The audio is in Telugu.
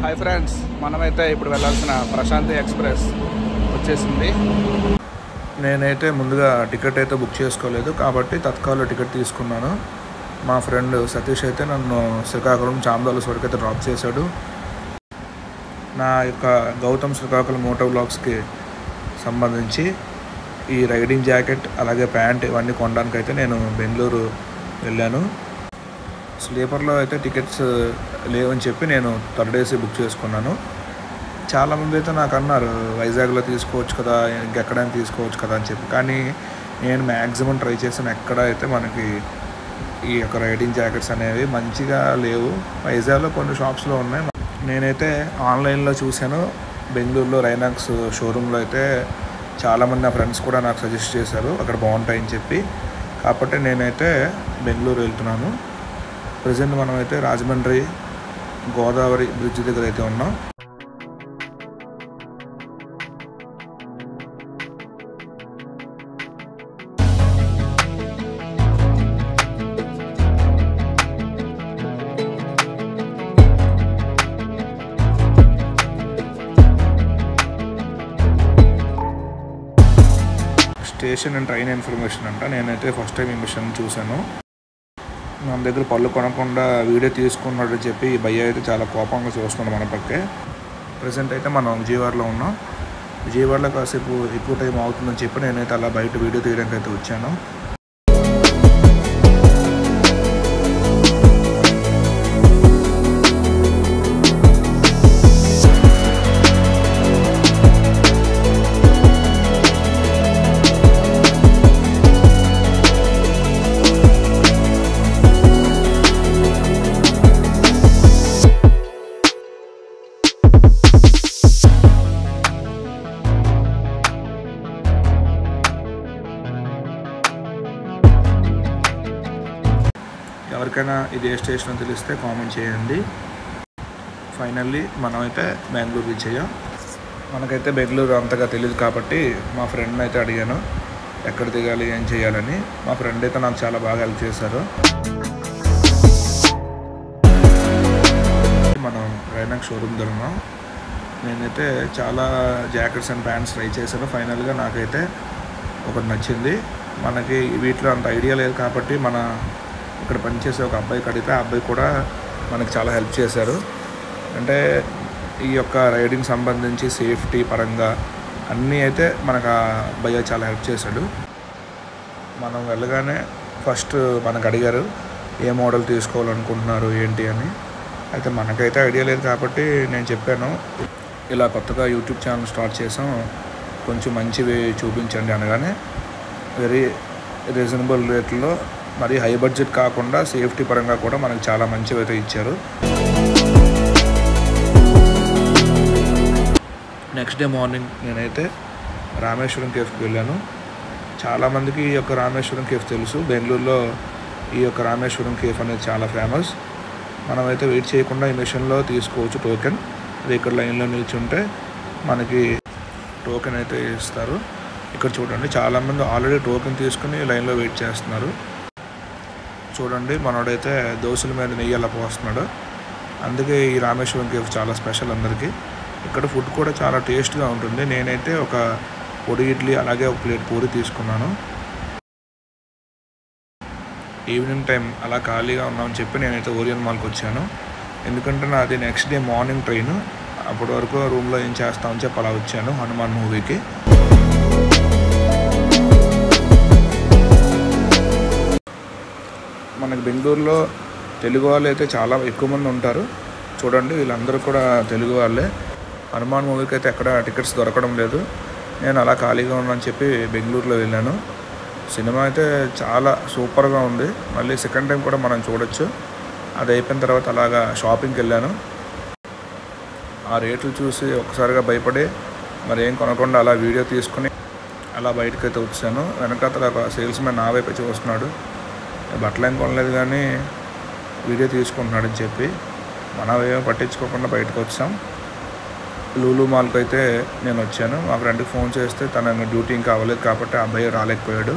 హాయ్ ఫ్రెండ్స్, మనమైతే ఇప్పుడు వెళ్ళాల్సిన ప్రశాంతి ఎక్స్ప్రెస్ వచ్చేసింది. నేనైతే ముందుగా టికెట్ అయితే బుక్ చేసుకోలేదు కాబట్టి తత్కాల్లో టికెట్ తీసుకున్నాను. మా ఫ్రెండ్ సతీష్ అయితే నన్ను శ్రీకాకుళం చామదాల వరకు అయితే డ్రాప్ చేశాడు. నా యొక్క గౌతమ్ శ్రీకాకుళం మోటో వ్లాగ్స్కి సంబంధించి ఈ రైడింగ్ జాకెట్ అలాగే ప్యాంట్ ఇవన్నీ కొనడానికి అయితే నేను బెంగళూరు వెళ్ళాను. స్లీపర్లో అయితే టికెట్స్ లేవని చెప్పి నేను థర్డ్ ఏసీ బుక్ చేసుకున్నాను. చాలామంది అయితే నాకు అన్నారు వైజాగ్లో తీసుకోవచ్చు కదా, ఇంకెక్కడైనా తీసుకోవచ్చు కదా అని చెప్పి. కానీ నేను మ్యాక్సిమం ట్రై చేశాను, ఎక్కడ అయితే మనకి ఈ యొక్క రైడింగ్ జాకెట్స్ అనేవి మంచిగా లేవు. వైజాగ్లో కొన్ని షాప్స్లో ఉన్నాయి. నేనైతే ఆన్లైన్లో చూశాను. బెంగళూరులో రైనాక్స్ షోరూంలో అయితే చాలామంది నా ఫ్రెండ్స్ కూడా నాకు సజెస్ట్ చేశారు అక్కడ బాగుంటాయని చెప్పి. కాబట్టి నేనైతే బెంగళూరు వెళ్తున్నాను. ప్రజెంట్ మనమైతే రాజమండ్రి గోదావరి బ్రిడ్జ్ దగ్గర అయితే ఉన్నాం. స్టేషన్ అండ్ ట్రైన్ ఇన్ఫర్మేషన్ అంట. నేనైతే ఫస్ట్ టైం ఈ మిషన్ చూశాను. మన దగ్గర పళ్ళు కొనకుండా వీడియో తీసుకున్నాడని చెప్పి ఈ భయ్య అయితే చాలా కోపంగా చూస్తున్నాడు మన పక్కే. ప్రజెంట్ అయితే మనం విజయవాడలో ఉన్నాం. విజయవాడలో కాసేపు ఎక్కువ టైం అవుతుందని చెప్పి నేనైతే అలా బయట వీడియో తీయడానికి అయితే వచ్చాను. ఎవరికైనా ఇది ఏ స్టేషన్ తెలిస్తే కామెంట్ చేయండి. ఫైనల్లీ మనమైతే బెంగళూరు రీచ్ అయ్యాం. మనకైతే బెంగళూరు అంతగా తెలియదు కాబట్టి మా ఫ్రెండ్ని అయితే అడిగాను ఎక్కడ దిగాలి ఏం చేయాలని. మా ఫ్రెండ్ అయితే నాకు చాలా బాగా హెల్ప్ చేశారు. మనం రైనాక్ షోరూమ్ దొరికాం. నేనైతే చాలా జాకెట్స్ అండ్ ప్యాంట్స్ ట్రై చేశాను. ఫైనల్గా నాకైతే ఒకటి నచ్చింది. మనకి వీటిలో అంత ఐడియా లేదు కాబట్టి మన ఇక్కడ పనిచేసే ఒక అబ్బాయికి అడిగితే ఆ అబ్బాయి కూడా మనకి చాలా హెల్ప్ చేశారు. అంటే ఈ యొక్క రైడింగ్ సంబంధించి సేఫ్టీ పరంగా అన్నీ అయితే మనకు ఆ అబ్బాయి చాలా హెల్ప్ చేశాడు. మనం వెళ్ళగానే ఫస్ట్ మనకు అడిగారు ఏ మోడల్ తీసుకోవాలనుకుంటున్నారు ఏంటి అని. అయితే మనకైతే ఐడియా లేదు కాబట్టి నేను చెప్పాను ఇలా కొత్తగా యూట్యూబ్ ఛానల్ స్టార్ట్ చేసాం, కొంచెం మంచివి చూపించండి అనగానే వెరీ రీజనబుల్ రేట్లో మరి హై బడ్జెట్ కాకుండా సేఫ్టీ పరంగా కూడా మనకు చాలా మంచివి అయితే ఇచ్చారు. నెక్స్ట్ డే మార్నింగ్ నేనైతే రామేశ్వరం కేఫ్కి వెళ్ళాను. చాలామందికి ఈ యొక్క రామేశ్వరం కేఫ్ తెలుసు. బెంగళూరులో ఈ యొక్క రామేశ్వరం కేఫ్ అనేది చాలా ఫేమస్. మనమైతే వెయిట్ చేయకుండా ఈ మిషన్లో తీసుకోవచ్చు టోకెన్. అది ఇక్కడ లైన్లో నిల్చుంటే మనకి టోకెన్ అయితే ఇస్తారు. ఇక్కడ చూడండి చాలామంది ఆల్రెడీ టోకెన్ తీసుకుని లైన్లో వెయిట్ చేస్తున్నారు. చూడండి మనోడైతే దోశల మీద నెయ్యి అలా పోస్తున్నాడు. అందుకే ఈ రామేశ్వరం కేఫ్ చాలా స్పెషల్ అందరికీ. ఇక్కడ ఫుడ్ కూడా చాలా టేస్ట్గా ఉంటుంది. నేనైతే ఒక పొడి ఇడ్లీ అలాగే ఒక ప్లేట్ పూరి తీసుకున్నాను. ఈవినింగ్ టైం అలా ఖాళీగా ఉన్నామని చెప్పి నేనైతే ఓరియన్ మాల్కి వచ్చాను. ఎందుకంటే నాది నెక్స్ట్ డే మార్నింగ్ ట్రైన్. అప్పటి వరకు రూమ్లో ఏం చేస్తామని చెప్పి అలా వచ్చాను హనుమాన్ మూవీకి. మనకి బెంగళూరులో తెలుగు వాళ్ళు అయితే చాలా ఎక్కువ మంది ఉంటారు. చూడండి వీళ్ళందరూ కూడా తెలుగు వాళ్ళే. హనుమాన్ మూవీకి అయితే ఎక్కడ టికెట్స్ దొరకడం లేదు. నేను అలా ఖాళీగా ఉన్నానని చెప్పి బెంగళూరులో వెళ్ళాను. సినిమా అయితే చాలా సూపర్గా ఉంది. మళ్ళీ సెకండ్ టైం కూడా మనం చూడొచ్చు. అది అయిపోయిన తర్వాత అలాగా షాపింగ్కి వెళ్ళాను. ఆ రేట్లు చూసి ఒకసారిగా భయపడి మరి ఏం కొనకుండా అలా వీడియో తీసుకుని అలా బయటకు అయితే వచ్చాను. వెనకాతల ఒక సేల్స్ మ్యాన్ నా వైపు చూస్తున్నాడు. బట్టలు ఏం కొనలేదు కానీ వీడియో తీసుకుంటున్నాడని చెప్పి మనం ఏమో పట్టించుకోకుండా బయటకు వచ్చాం. లూలు మాల్కి అయితే నేను వచ్చాను. మా ఫ్రెండ్కి ఫోన్ చేస్తే తన డ్యూటీ ఇంకా అవ్వలేదు కాబట్టి ఆ అబ్బాయి రాలేకపోయాడు.